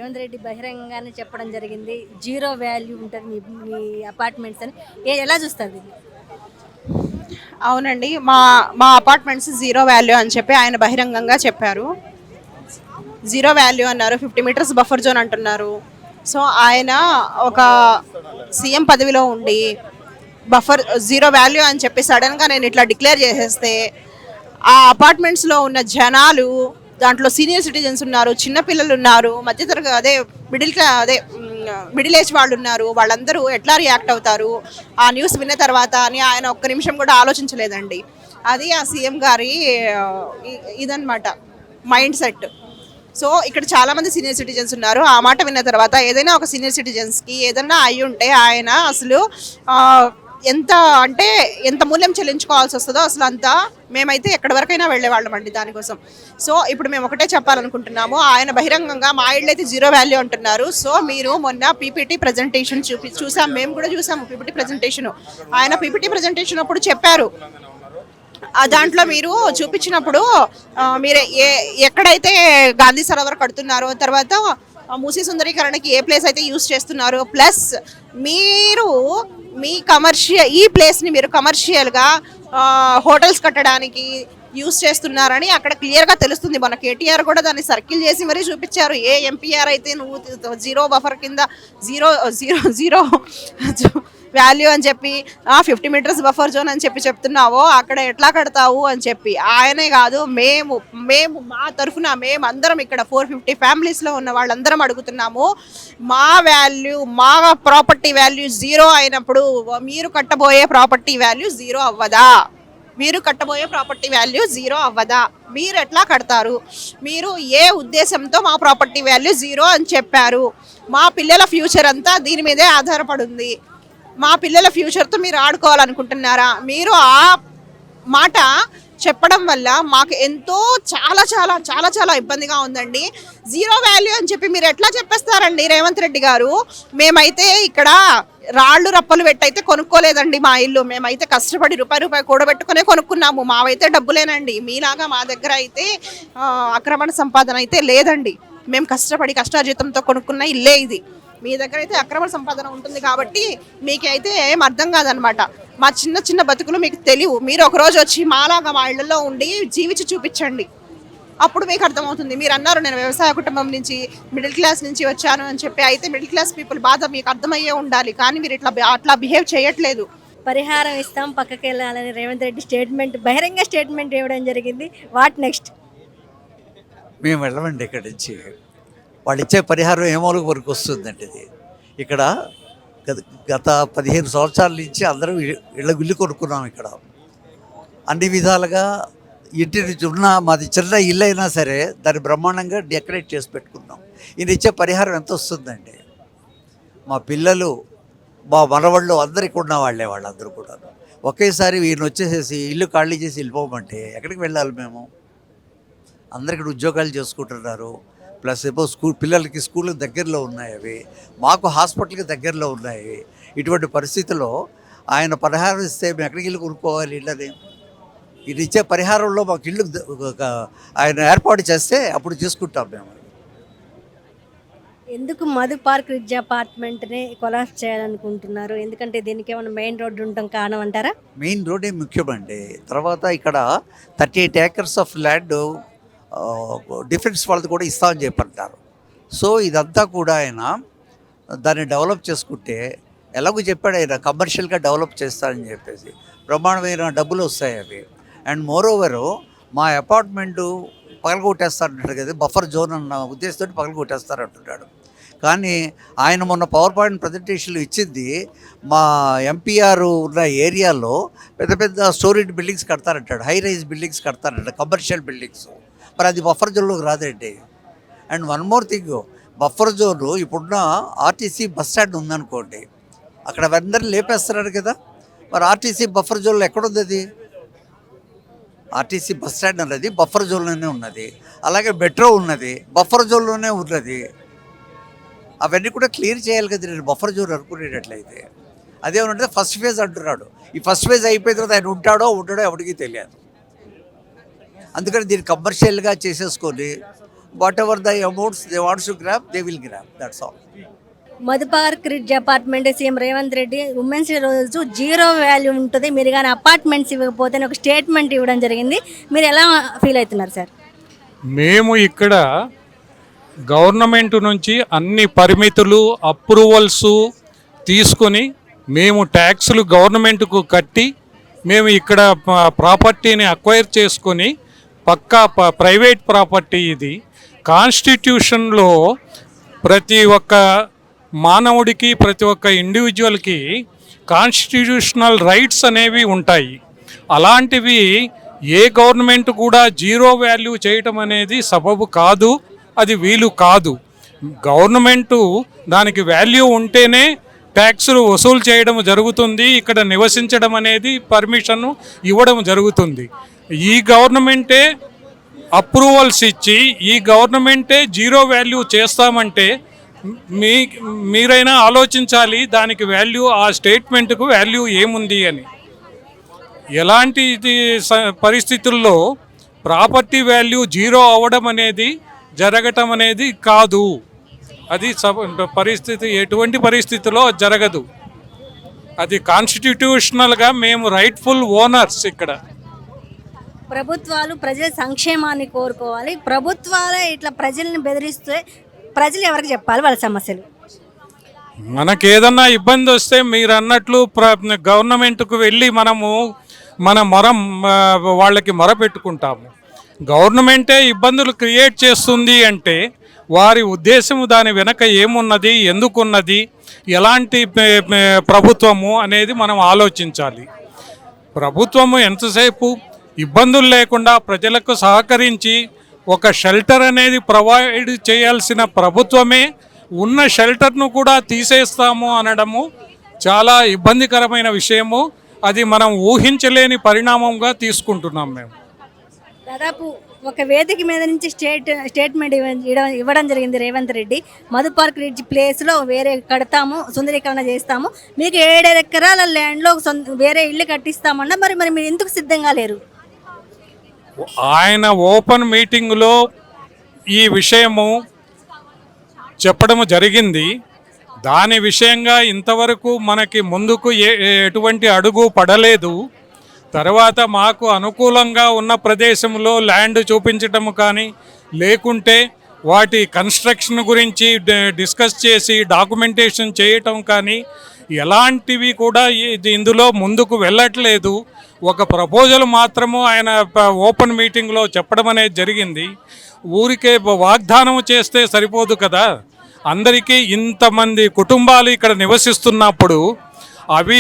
రేవంత్ రెడ్డి బహిరంగంగానే చెప్పడం జరిగింది. జీరో వాల్యూ ఉంటది మీ మీ అపార్ట్మెంట్స్ అని. ఎలా చూస్తారు దీన్ని? అవునండి. మా మా అపార్ట్మెంట్స్ జీరో వాల్యూ అని చెప్పి ఆయన బహిరంగంగా చెప్పారు. జీరో వాల్యూ అన్నారు. 50 మీటర్స్ బఫర్ జోన్ అంటున్నారు. సో ఆయన ఒక సీఎం పదవిలో ఉండి బఫర్ జీరో వాల్యూ అని చెప్పి సడన్గా నేను ఇట్లా డిక్లేర్ చేసేస్తే ఆ అపార్ట్మెంట్స్లో ఉన్న జనాలు, దాంట్లో సీనియర్ సిటిజన్స్ ఉన్నారు, చిన్నపిల్లలు ఉన్నారు, మధ్యతరగతి అదే మిడిల్ ఏజ్ వాళ్ళు ఉన్నారు. వాళ్ళందరూ ఎట్లా రియాక్ట్ అవుతారు ఆ న్యూస్ విన్న తర్వాత అని ఆయన ఒక్క నిమిషం కూడా ఆలోచించలేదండి. అది ఆ సీఎం గారి ఇదన్నమాట మైండ్ సెట్. సో ఇక్కడ చాలామంది సీనియర్ సిటిజన్స్ ఉన్నారు. ఆ మాట విన్న తర్వాత ఏదైనా ఒక సీనియర్ సిటిజన్స్కి ఏదైనా అయి ఉంటే ఆయన అసలు ఆ, ఎంత అంటే ఎంత మూల్యం చెల్లించుకోవాల్సి వస్తుందో అసలు అంతా మేమైతే ఎక్కడి వరకైనా వెళ్ళేవాళ్ళం అండి దానికోసం. సో ఇప్పుడు మేము ఒకటే చెప్పాలనుకుంటున్నాము. ఆయన బహిరంగంగా మా ఇళ్ళు అయితే జీరో వాల్యూ అంటున్నారు. సో మీరు మొన్న పీపీటీ ప్రజెంటేషన్ చూసాం, మేము కూడా చూసాము పీపీటీ ప్రజెంటేషన్. ఆయన పీపీటీ ప్రజెంటేషన్ అప్పుడు చెప్పారు. దాంట్లో మీరు చూపించినప్పుడు మీరు ఎక్కడైతే గాంధీ సరోవర్ కడుతున్నారో, తర్వాత మూసీ సుందరీకరణకి ఏ ప్లేస్ అయితే యూజ్ చేస్తున్నారో, ప్లస్ మీరు మీ ఈ ప్లేస్ని మీరు కమర్షియల్గా హోటల్స్ కట్టడానికి యూజ్ చేస్తున్నారని అక్కడ క్లియర్గా తెలుస్తుంది. మన కేటీఆర్ కూడా దాన్ని సర్కిల్ చేసి మరీ చూపించారు. ఏ ఎంపీఆర్ అయితే నువ్వు జీరో బఫర్ కింద జీరో జీరో జీరో వాల్యూ అని చెప్పి 50 మీటర్స్ బఫర్ జోన్ అని చెప్పి చెప్తున్నావో అక్కడ ఎట్లా కడతావు అని చెప్పి ఆయనే కాదు, మేము మేము మా తరఫున మేమందరం ఇక్కడ 450 ఫ్యామిలీస్లో ఉన్న వాళ్ళందరం అడుగుతున్నాము. మా వాల్యూ, మా ప్రాపర్టీ వాల్యూ జీరో అయినప్పుడు మీరు కట్టబోయే ప్రాపర్టీ వాల్యూ జీరో అవ్వదా? మీరు కట్టబోయే ప్రాపర్టీ వాల్యూ జీరో అవ్వదా? మీరు ఎట్లా కడతారు? మీరు ఏ ఉద్దేశంతో మా ప్రాపర్టీ వాల్యూ జీరో అని చెప్పారు? మా పిల్లల ఫ్యూచర్ అంతా దీని మీదే ఆధారపడింది. మా పిల్లల ఫ్యూచర్తో మీరు ఆడుకోవాలనుకుంటున్నారా? మీరు ఆ మాట చెప్పడం వల్ల మాకు ఎంతో చాలా చాలా చాలా చాలా ఇబ్బందిగా ఉందండి. జీరో వాల్యూ అని చెప్పి మీరు ఎట్లా చెప్పేస్తారండి రేవంత్ రెడ్డి గారు? మేమైతే ఇక్కడ రాళ్ళు రప్పలు పెట్టయితే కొనుక్కోలేదండి మా ఇల్లు. మేమైతే కష్టపడి రూపాయి కూడబెట్టుకునే కొనుక్కున్నాము. మావైతే డబ్బులేనండి. మీలాగా మా దగ్గర అయితే అక్రమణ సంపాదన అయితే లేదండి. మేము కష్టపడి కష్టార్జితంతో కొనుక్కున్న ఇల్లే ఇది. మీ దగ్గర అయితే అక్రమ సంపాదన ఉంటుంది కాబట్టి మీకైతే ఏం అర్థం కాదనమాట. మా చిన్న చిన్న బతుకులు మీకు తెలియవు. మీరు ఒకరోజు వచ్చి మాలాగా మా ఇళ్లలో ఉండి జీవించి చూపించండి, అప్పుడు మీకు అర్థమవుతుంది. మీరు అన్నారు నేను వ్యవసాయ కుటుంబం నుంచి, మిడిల్ క్లాస్ నుంచి వచ్చాను అని చెప్పి. అయితే మిడిల్ క్లాస్ పీపుల్ బాధ మీకు అర్థమయ్యే ఉండాలి, కానీ మీరు అట్లా బిహేవ్ చేయట్లేదు. పరిహారం ఇస్తాం, పక్కకి వెళ్ళాలని రేవంత్ రెడ్డి బహిరంగ స్టేట్మెంట్ ఇవ్వడం జరిగింది. What next? మేము వెళ్ళమండి ఇక్కడి నుంచి. వాళ్ళు ఇచ్చే పరిహారం ఏమోలకు వరకు వస్తుందండి. ఇది ఇక్కడ గత 15 సంవత్సరాల నుంచి అందరం ఇల్లు కొనుక్కున్నాం. ఇక్కడ అన్ని విధాలుగా ఇంటి నుంచి మాది చిన్న ఇల్లు అయినా సరే దాన్ని బ్రహ్మాండంగా డెకరేట్ చేసి పెట్టుకున్నాం. ఈయన ఇచ్చే పరిహారం ఎంత వస్తుందండి? మా పిల్లలు, మా మనవాళ్ళు అందరికీ ఉన్న వాళ్ళే, వాళ్ళందరూ కూడా ఒకేసారి ఈయన వచ్చేసేసి ఇల్లు ఖాళీ చేసి వెళ్ళిపోమంటే ఎక్కడికి వెళ్ళాలి మేము? అందరికీ ఉద్యోగాలు చేసుకుంటున్నారు. ప్లస్ ఏమో పిల్లలకి స్కూల్ దగ్గరలో ఉన్నాయి, అవి మాకు హాస్పిటల్కి దగ్గరలో ఉన్నాయి. ఇటువంటి పరిస్థితుల్లో ఆయన పరిహారం ఇస్తే మేము ఎక్కడికి ఇల్లు కొనుక్కోవాలి? ఇళ్ళని ఇది ఇచ్చే పరిహారంలో మాకు ఇల్లు ఆయన ఏర్పాటు చేస్తే అప్పుడు తీసుకుంటాం మేము. ఎందుకు మధు పార్క్ రిడ్జ్ అపార్ట్మెంట్ని కొలాప్స్ చేయాలనుకుంటున్నారు? ఎందుకంటే దీనికి ఏమైనా మెయిన్ రోడ్డు ఉండటం కారణం అంటారా? మెయిన్ రోడ్డే ముఖ్యమండి. తర్వాత ఇక్కడ 38 acres ఆఫ్ ల్యాండ్ డిఫెన్స్ వాళ్ళది కూడా ఇస్తామని చెప్పంటారు. సో ఇదంతా కూడా ఆయన దాన్ని డెవలప్ చేసుకుంటే, ఎలాగో చెప్పాడు ఆయన కమర్షియల్గా డెవలప్ చేస్తారని చెప్పేసి, బ్రహ్మాండమైన డబ్బులు వస్తాయి అవి. అండ్ మోర్ ఓవరు మా అపార్ట్మెంటు పగలగొట్టేస్తారంటాడు కదా, బఫర్ జోన్ అన్న ఉద్దేశంతో పగలగొట్టేస్తారంటున్నాడు. కానీ ఆయన మొన్న పవర్ పాయింట్ ప్రజెంటేషన్లు ఇచ్చింది మా ఎంపీఆర్ ఉన్న ఏరియాలో పెద్ద పెద్ద స్టోరేజ్ బిల్డింగ్స్ కడతారంటాడు, హై రైజ్ బిల్డింగ్స్ కడతారంటాడు, కమర్షియల్ బిల్డింగ్స్. మరి అది బఫర్ జోన్లోకి రాదండి. And one more thing, buffer zone ఇప్పుడున్న ఆర్టీసీ బస్ స్టాండ్ ఉందనుకోండి, అక్కడ అందరినీ లేపేస్తున్నారు కదా. మరి ఆర్టీసీ బఫర్ జోన్లో ఎక్కడుంది? అది ఆర్టీసీ బస్ స్టాండ్ అన్నది బఫర్ జోన్లోనే ఉన్నది. అలాగే మెట్రో ఉన్నది, బఫర్ జోన్లోనే ఉన్నది. అవన్నీ కూడా క్లియర్ చేయాలి కదా నేను బఫర్ జోన్ అనుకునేటట్లయితే. అదేమంటే ఫస్ట్ ఫేజ్ అంటున్నాడు. ఈ ఫస్ట్ ఫేజ్ అయిపోయిన తర్వాత ఆయన ఉంటాడో ఎవరికి తెలియదు. అందుకని దీన్ని కమర్షియల్గా చేసేసుకొని whatever the amounts they want to grab, they will grab. That's all. Madhupark ridge apartment CM Revanth Reddy women's day రోజు జీరో వాల్యూ ఉంటుంది, మీరు కానీ అపార్ట్మెంట్స్ ఇవ్వకపోతే అని ఒక స్టేట్మెంట్ ఇవ్వడం జరిగింది. మీరు ఎలా ఫీల్ అవుతున్నారు సార్? మేము ఇక్కడ గవర్నమెంట్ నుంచి అన్ని పరిమితులు అప్రూవల్స్ తీసుకొని మేము ట్యాక్సులు గవర్నమెంట్కు కట్టి మేము ఇక్కడ ప్రాపర్టీని అక్వైర్ చేసుకొని పక్కా ప్రైవేట్ ప్రాపర్టీ ఇది. కాన్స్టిట్యూషన్లో ప్రతి ఒక్క మానవుడికి ప్రతి ఒక్క ఇండివిజువల్కి కాన్స్టిట్యూషనల్ రైట్స్ అనేవి ఉంటాయి. అలాంటివి ఏ గవర్నమెంట్ కూడా జీరో వాల్యూ చేయటం అనేది సబబు కాదు, అది వీలు కాదు. గవర్నమెంటు దానికి వాల్యూ ఉంటేనే ట్యాక్సులు వసూలు చేయడం జరుగుతుంది, ఇక్కడ నివసించడం అనేది పర్మిషన్ ఇవ్వడం జరుగుతుంది. ఈ గవర్నమెంటే అప్రూవల్స్ ఇచ్చి ఈ గవర్నమెంటే జీరో వాల్యూ చేస్తామంటే మీరైనా ఆలోచించాలి దానికి వాల్యూ, ఆ స్టేట్మెంట్కు వాల్యూ ఏముంది అని. ఎలాంటి పరిస్థితుల్లో ప్రాపర్టీ వాల్యూ జీరో అవ్వడం అనేది జరగటం అనేది కాదు, అది పరిస్థితి ఎటువంటి పరిస్థితిలో జరగదు. అది కాన్స్టిట్యూషనల్గా మేము రైట్ఫుల్ ఓనర్స్. ఇక్కడ ప్రభుత్వాలు ప్రజల సంక్షేమాన్ని కోరుకోవాలి, ప్రభుత్వాలే ఇట్లా ప్రజల్ని బెదిరిస్తే ప్రజలు ఎవరికి చెప్పాలి వాళ్ళ సమస్యలు? మనకు ఏదన్నా ఇబ్బంది వస్తే మీరు అన్నట్లు గవర్నమెంట్కు వెళ్ళి మనము మన వాళ్ళకి మొర పెట్టుకుంటాము. గవర్నమెంటే ఇబ్బందులు క్రియేట్ చేస్తుంది అంటే వారి ఉద్దేశం దాని వెనక ఏమున్నది, ఎందుకున్నది, ఎలాంటి ప్రభుత్వము అనేది మనం ఆలోచించాలి. ప్రభుత్వము ఎంతసేపు ఇబ్బందులు లేకుండా ప్రజలకు సహకరించి ఒక షెల్టర్ అనేది ప్రొవైడ్ చేయాల్సిన ప్రభుత్వమే ఉన్న షెల్టర్ను కూడా తీసేస్తాము అనడము చాలా ఇబ్బందికరమైన విషయము. అది మనం ఊహించలేని పరిణామంగా తీసుకుంటున్నాం మేము. దాదాపు ఒక వేదిక మీద నుంచి స్టేట్మెంట్ ఇవ్వడం జరిగింది రేవంత్ రెడ్డి. మధుపార్క్ రిడ్జ్ ప్లేస్లో వేరే కడతాము, సుందరీకరణ చేస్తాము, మీకు 7 ఎకరాల ల్యాండ్లో వేరే ఇల్లు కట్టిస్తామన్నా మరి మీరు ఎందుకు సిద్ధంగా లేరు? ఆయన ఓపెన్ మీటింగ్లో ఈ విషయము చెప్పడం జరిగింది. దాని విషయంగా ఇంతవరకు మనకి ముందుకు ఎటువంటి అడుగు పడలేదు. తర్వాత మాకు అనుకూలంగా ఉన్న ప్రదేశంలో ల్యాండ్ చూపించటం కానీ, లేకుంటే వాటి కన్స్ట్రక్షన్ గురించి డిస్కస్ చేసి డాక్యుమెంటేషన్ చేయటం కానీ ఎలాంటివి కూడా ఇందులో ముందుకు వెళ్ళట్లేదు. ఒక ప్రపోజల్ మాత్రము ఆయన ఓపెన్ మీటింగ్లో చెప్పడం అనేది జరిగింది. ఊరికే వాగ్దానం చేస్తే సరిపోదు కదా. అందరికీ ఇంతమంది కుటుంబాలు ఇక్కడ నివసిస్తున్నప్పుడు అవి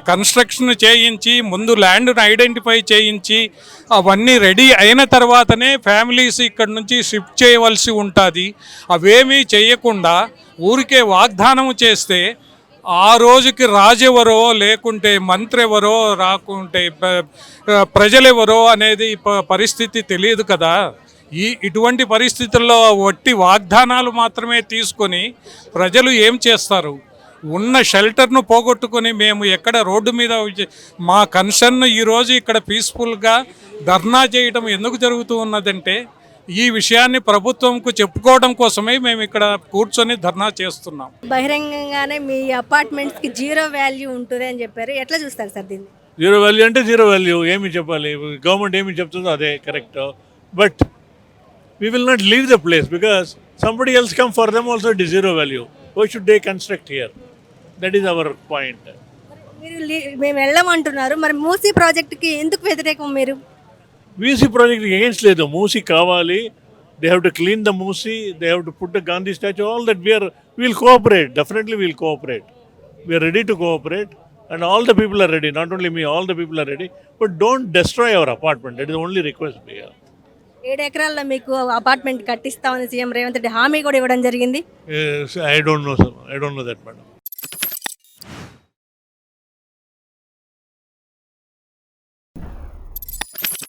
కన్స్ట్రక్షన్ చేయించి ముందు ల్యాండ్ను ఐడెంటిఫై చేయించి అవన్నీ రెడీ అయిన తర్వాతనే ఫ్యామిలీస్ ఇక్కడ నుంచి షిఫ్ట్ చేయవలసి ఉంటుంది. అవేమీ చేయకుండా ఊరికే వాగ్దానం చేస్తే ఆ రోజుకి రాజెవరో లేకుంటే మంత్రి ఎవరో రాకుంటే ప్రజలెవరో అనేది పరిస్థితి తెలియదు కదా. ఇటువంటి పరిస్థితుల్లో వట్టి వాగ్దానాలు మాత్రమే తీసుకొని ప్రజలు ఏం చేస్తారు? ఉన్న షెల్టర్ను పోగొట్టుకొని మేము ఎక్కడ రోడ్డు మీద మా కన్సర్న్ ఈరోజు ఇక్కడ పీస్ఫుల్గా ధర్నా చేయడం ఎందుకు జరుగుతూ ఉన్నదంటే ఈ విషయాన్ని ప్రభుత్వంకు చెప్పుకోవడం కోసమే మేము ఇక్కడ కూర్చొని ధర్నా చేస్తున్నాం. బహిరంగంగానే మీ అపార్ట్మెంట్స్కి జీరో వాల్యూ ఉంటుంది అని చెప్పారు, ఎట్లా చూస్తారు సార్ దీన్ని? జీరో వాల్యూ అంటే జీరో వాల్యూ, ఏమి చెప్పాలి, గవర్నమెంట్ ఏమి చెప్తుందో అదే correct. But we will not leave the place because somebody else come for them also it is zero value. Why should they construct here? That is our point. మీరు మేము వెళ్ళమంటున్నారు, మరి మూసీ ప్రాజెక్ట్కి ఎందుకు వ్యతిరేకం మీరు? మూసీ ప్రాజెక్ట్ ఎగెన్స్ట్ లేదు, మూసీ కావాలి. They have to clean the Musi, they have to put the Gandhi statue, all that we'll cooperate, definitely we'll cooperate. We are ready to cooperate and all the people are ready, not only me, all the people are ready. But don't destroy our apartment, that is only request. 7 ఎకరాల్లో మీకు apartment కట్టిస్తామని CM Revanth Reddy హామీ కూడా ఇవ్వడం జరిగింది. I don't know, sir. I don't know that, madam.